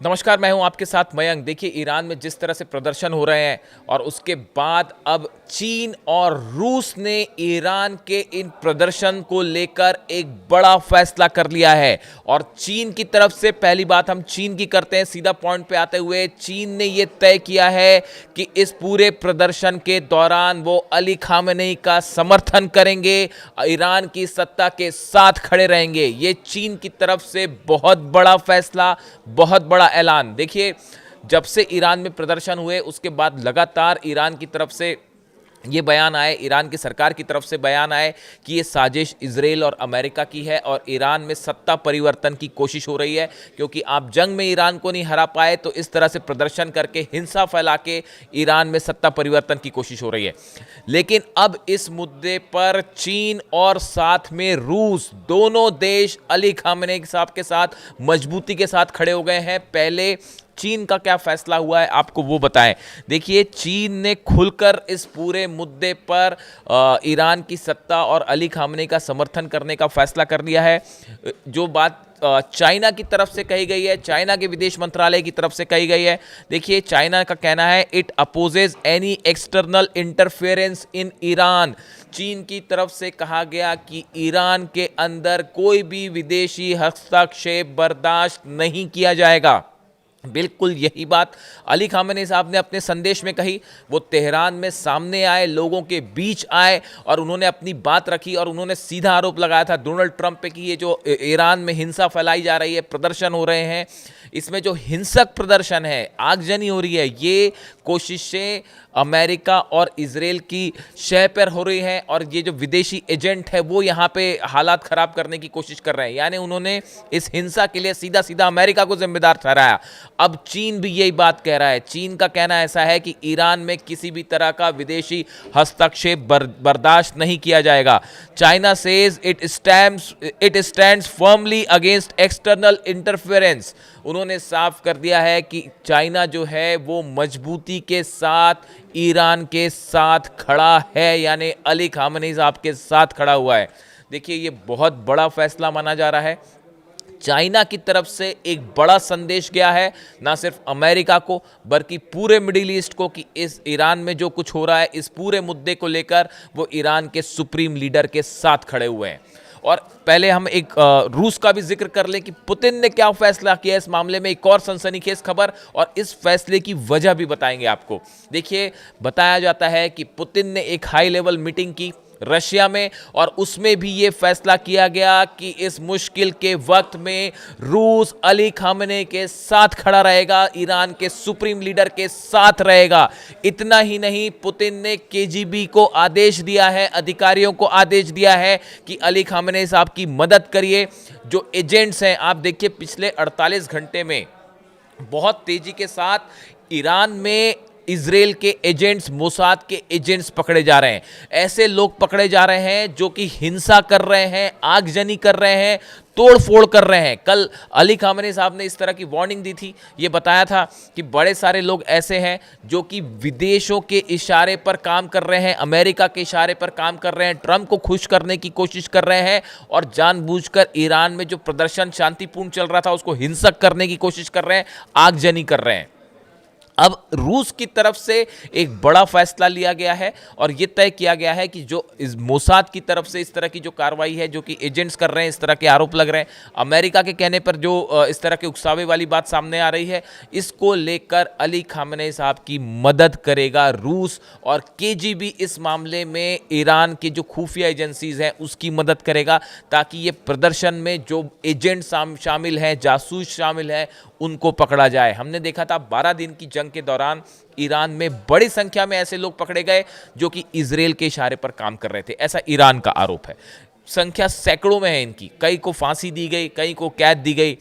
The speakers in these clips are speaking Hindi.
नमस्कार, मैं हूं आपके साथ मयंक। देखिए, ईरान में जिस तरह से प्रदर्शन हो रहे हैं और उसके बाद अब चीन और रूस ने ईरान के इन प्रदर्शन को लेकर एक बड़ा फैसला कर लिया है। और चीन की तरफ से पहली बात हम चीन की करते हैं, सीधा पॉइंट पे आते हुए चीन ने यह तय किया है कि इस पूरे प्रदर्शन के दौरान वो अली खामेनेई का समर्थन करेंगे, ईरान की सत्ता के साथ खड़े रहेंगे। ये चीन की तरफ से बहुत बड़ा फैसला, बहुत बड़ा ऐलान। देखिए, जब से ईरान में प्रदर्शन हुए उसके बाद लगातार ईरान की तरफ से ये बयान आए, ईरान की सरकार की तरफ से बयान आए कि ये साजिश इजराइल और अमेरिका की है और ईरान में सत्ता परिवर्तन की कोशिश हो रही है, क्योंकि आप जंग में ईरान को नहीं हरा पाए तो इस तरह से प्रदर्शन करके, हिंसा फैला के ईरान में सत्ता परिवर्तन की कोशिश हो रही है। लेकिन अब इस मुद्दे पर चीन और साथ में रूस, दोनों देश अली खामेनेई साहब के साथ मजबूती के साथ खड़े हो गए हैं। पहले चीन का क्या फैसला हुआ है आपको वो बताएं। देखिए, चीन ने खुलकर इस पूरे मुद्दे पर ईरान की सत्ता और अली खामेनेई का समर्थन करने का फैसला कर लिया है। जो बात चाइना की तरफ से कही गई है, चाइना के विदेश मंत्रालय की तरफ से कही गई है। देखिए, चाइना का कहना है it opposes any external interference in Iran. चीन की तरफ से कहा गया कि ईरान के अंदर कोई भी विदेशी हस्तक्षेप बर्दाश्त नहीं किया जाएगा। बिल्कुल यही बात अली खामेनेई साहब ने अपने संदेश में कही। वो तेहरान में सामने आए, लोगों के बीच आए और उन्होंने अपनी बात रखी और उन्होंने सीधा आरोप लगाया था डोनाल्ड ट्रंप पे कि ये जो ईरान में हिंसा फैलाई जा रही है, प्रदर्शन हो रहे हैं, इसमें जो हिंसक प्रदर्शन है, आगजनी हो रही है, ये कोशिशें अमेरिका और इजराइल की शह पर हो रही हैं और ये जो विदेशी एजेंट है वो यहाँ पे हालात खराब करने की कोशिश कर रहे हैं। यानी उन्होंने इस हिंसा के लिए सीधा सीधा अमेरिका को जिम्मेदार ठहराया। अब चीन भी यही बात कह रहा है। चीन का कहना ऐसा है कि ईरान में किसी भी तरह का विदेशी हस्तक्षेप बर्दाश्त नहीं किया जाएगा। China says it stands firmly against external interference. उन्होंने साफ कर दिया है कि चाइना जो है वो मजबूती के साथ ईरान के साथ खड़ा है, यानी अली खामेनेई साहब के साथ खड़ा हुआ है। देखिए, ये बहुत बड़ा फैसला माना जा रहा है। चाइना की तरफ से एक बड़ा संदेश गया है, ना सिर्फ अमेरिका को बल्कि पूरे मिडिल ईस्ट को, कि इस ईरान में जो कुछ हो रहा है, इस पूरे मुद्दे को लेकर वो ईरान के सुप्रीम लीडर के साथ खड़े हुए हैं। और पहले हम एक रूस का भी जिक्र कर लें कि पुतिन ने क्या फैसला किया इस मामले में। एक और सनसनीखेज खबर और इस फैसले की वजह भी बताएंगे आपको। देखिए, बताया जाता है कि पुतिन ने एक हाई लेवल मीटिंग की रशिया में और उसमें भी ये फैसला किया गया कि इस मुश्किल के वक्त में रूस अली खामेनेई के साथ खड़ा रहेगा, ईरान के सुप्रीम लीडर के साथ रहेगा। इतना ही नहीं, पुतिन ने केजीबी को आदेश दिया है, अधिकारियों को आदेश दिया है कि अली खामेनेई साहब की मदद करिए। जो एजेंट्स हैं, आप देखिए पिछले 48 घंटे में बहुत तेजी के साथ ईरान में इजराइल के एजेंट्स, मोसाद के एजेंट्स पकड़े जा रहे हैं। ऐसे लोग पकड़े जा रहे हैं जो कि हिंसा कर रहे हैं, आगजनी कर रहे हैं, तोड़फोड़ कर रहे हैं। कल अली खामेनेई साहब ने इस तरह की वार्निंग दी थी, ये बताया था कि बड़े सारे लोग ऐसे हैं जो कि विदेशों के इशारे पर काम कर रहे हैं, अमेरिका के इशारे पर काम कर रहे हैं, ट्रंप को खुश करने की कोशिश कर रहे हैं और जानबूझकर ईरान में जो प्रदर्शन शांतिपूर्ण चल रहा था उसको हिंसक करने की कोशिश कर रहे हैं, आगजनी कर रहे हैं। अब रूस की तरफ से एक बड़ा फैसला लिया गया है और यह तय किया गया है कि जो इस मोसाद की तरफ से इस तरह की जो कार्रवाई है, जो कि एजेंट्स कर रहे हैं, इस तरह के आरोप लग रहे हैं, अमेरिका के कहने पर जो इस तरह के उकसावे वाली बात सामने आ रही है, इसको लेकर अली खामेनेई साहब की मदद करेगा रूस। और केजीबी इस मामले में ईरान की जो खुफिया एजेंसीज हैं उसकी मदद करेगा, ताकि ये प्रदर्शन में जो एजेंट शामिल हैं, जासूस शामिल हैं, उनको पकड़ा जाए। हमने देखा था 12 दिन की जंग के दौरान ईरान में बड़ी संख्या में ऐसे लोग पकड़े गए जो कि इजराइल के इशारे पर काम कर रहे थे, ऐसा ईरान का आरोप है। संख्या सैकड़ों में है इनकी, कई को फांसी दी गई, कई को कैद दी गई।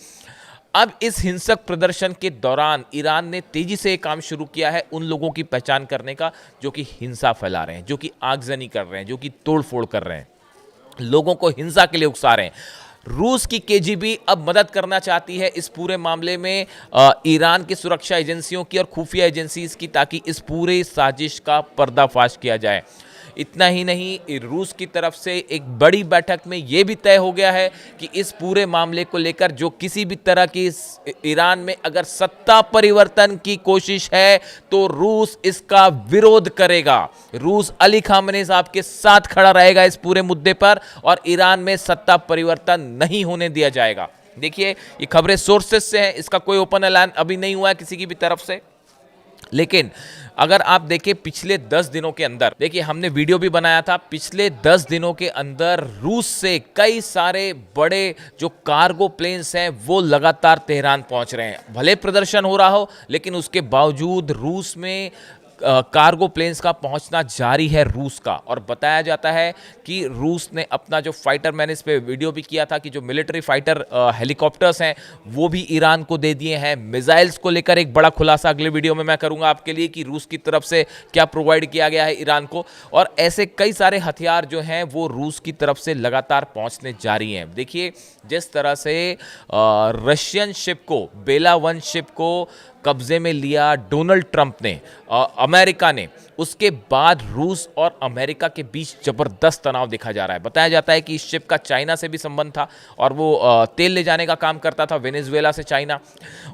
अब इस हिंसक प्रदर्शन के दौरान ईरान ने तेजी से एक काम शुरू किया है उन लोगों की पहचान करने का जो कि हिंसा फैला रहे हैं, जो कि आगजनी कर रहे हैं, जो कि तोड़फोड़ कर रहे हैं, लोगों को हिंसा के लिए उकसा रहे हैं। रूस की केजीबी अब मदद करना चाहती है इस पूरे मामले में ईरान की सुरक्षा एजेंसियों की और खुफिया एजेंसीज की, ताकि इस पूरे साजिश का पर्दाफाश किया जाए। इतना ही नहीं, रूस की तरफ से एक बड़ी बैठक में यह भी तय हो गया है कि इस पूरे मामले को लेकर जो किसी भी तरह की ईरान में अगर सत्ता परिवर्तन की कोशिश है तो रूस इसका विरोध करेगा। रूस अली खामेनी साहब के साथ खड़ा रहेगा इस पूरे मुद्दे पर और ईरान में सत्ता परिवर्तन नहीं होने दिया जाएगा। देखिए, ये खबरें सोर्सेस से हैं, इसका कोई ओपन ऐलान अभी नहीं हुआ है किसी की भी तरफ से। लेकिन अगर आप देखें पिछले 10 दिनों के अंदर, देखिए हमने वीडियो भी बनाया था, पिछले 10 दिनों के अंदर रूस से कई सारे बड़े जो कार्गो प्लेन्स हैं वो लगातार तेहरान पहुंच रहे हैं। भले प्रदर्शन हो रहा हो लेकिन उसके बावजूद रूस में कार्गो प्लेन्स का पहुंचना जारी है रूस का। और बताया जाता है कि रूस ने अपना जो फाइटर, मैंने इस पे वीडियो भी किया था कि जो मिलिट्री फाइटर हेलीकॉप्टर्स हैं वो भी ईरान को दे दिए हैं। मिसाइल्स को लेकर एक बड़ा खुलासा अगले वीडियो में मैं करूंगा आपके लिए कि रूस की तरफ से क्या प्रोवाइड किया गया है ईरान को। और ऐसे कई सारे हथियार जो हैं वो रूस की तरफ से लगातार पहुंचने जारी हैं। देखिए, जिस तरह से रशियन शिप को, बेला 1 शिप को कब्जे में लिया डोनाल्ड ट्रंप ने, अमेरिका ने, उसके बाद रूस और अमेरिका के बीच जबरदस्त तनाव देखा जा रहा है। बताया जाता है कि इस शिप का चाइना से भी संबंध था और वो तेल ले जाने का काम करता था वेनेजुएला से चाइना।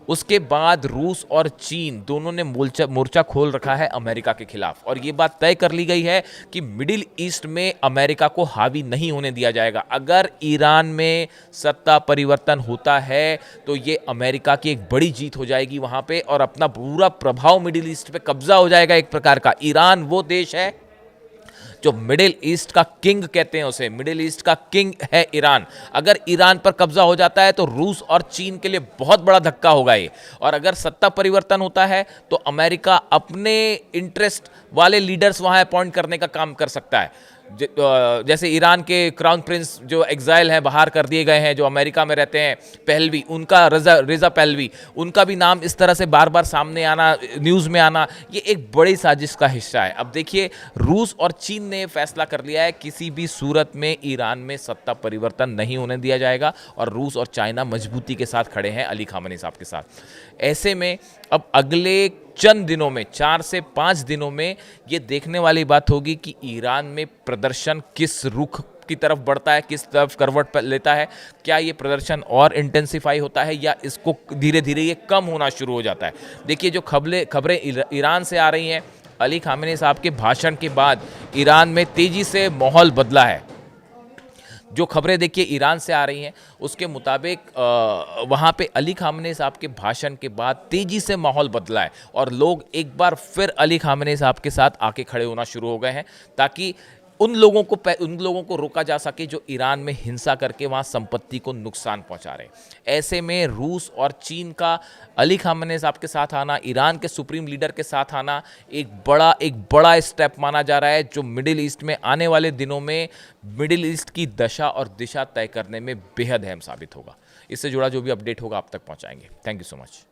उसके बाद रूस और चीन दोनों ने मोर्चा खोल रखा है अमेरिका के खिलाफ और ये बात तय कर ली गई है कि मिडिल ईस्ट में अमेरिका को हावी नहीं होने दिया जाएगा। अगर ईरान में सत्ता परिवर्तन होता है तो ये अमेरिका की एक बड़ी जीत हो जाएगी वहां पे और अपना पूरा प्रभाव मिडिल ईस्ट पे कब्जा हो जाएगा एक प्रकार का। ईरान वो देश है जो मिडिल ईस्ट का किंग कहते हैं उसे, मिडिल ईस्ट का किंग है ईरान। अगर ईरान पर कब्जा हो जाता है तो रूस और चीन के लिए बहुत बड़ा धक्का होगा ये। और अगर सत्ता परिवर्तन होता है तो अमेरिका अपने इंटरेस्ट वाले लीडर्स वहां अपॉइंट करने का काम कर सकता है। जैसे ईरान के क्राउन प्रिंस जो एग्जाइल हैं, बाहर कर दिए गए हैं, जो अमेरिका में रहते हैं, पहलवी, उनका रेजा पहलवी, उनका भी नाम इस तरह से बार बार सामने आना, न्यूज़ में आना, ये एक बड़ी साजिश का हिस्सा है। अब देखिए, रूस और चीन ने फैसला कर लिया है किसी भी सूरत में ईरान में सत्ता परिवर्तन नहीं होने दिया जाएगा और रूस और चाइना मजबूती के साथ खड़े हैं अली खामेनी साहब के साथ। ऐसे में अब अगले चंद दिनों में, 4 से 5 दिनों में ये देखने वाली बात होगी कि ईरान में प्रदर्शन किस रुख की तरफ बढ़ता है, किस तरफ करवट लेता है। क्या ये प्रदर्शन और इंटेंसिफाई होता है या इसको धीरे धीरे ये कम होना शुरू हो जाता है। देखिए, जो खबरें ईरान से आ रही हैं, अली खामेनी साहब के भाषण के बाद ईरान में तेजी से माहौल बदला है। जो खबरें देखिए ईरान से आ रही हैं उसके मुताबिक वहाँ पे अली खामेनी साहब के भाषण के बाद तेज़ी से माहौल बदला है और लोग एक बार फिर अली खामेनी साहब के साथ आके खड़े होना शुरू हो गए हैं ताकि उन लोगों को रोका जा सके जो ईरान में हिंसा करके वहाँ संपत्ति को नुकसान पहुँचा रहे हैं। ऐसे में रूस और चीन का अली खामेनी साहब के साथ आना, ईरान के सुप्रीम लीडर के साथ आना एक बड़ा स्टेप माना जा रहा है जो मिडिल ईस्ट में आने वाले दिनों में मिडिल ईस्ट की दशा और दिशा तय करने में बेहद अहम साबित होगा। इससे जुड़ा जो भी अपडेट होगा आप तक पहुँचाएंगे। Thank you so much.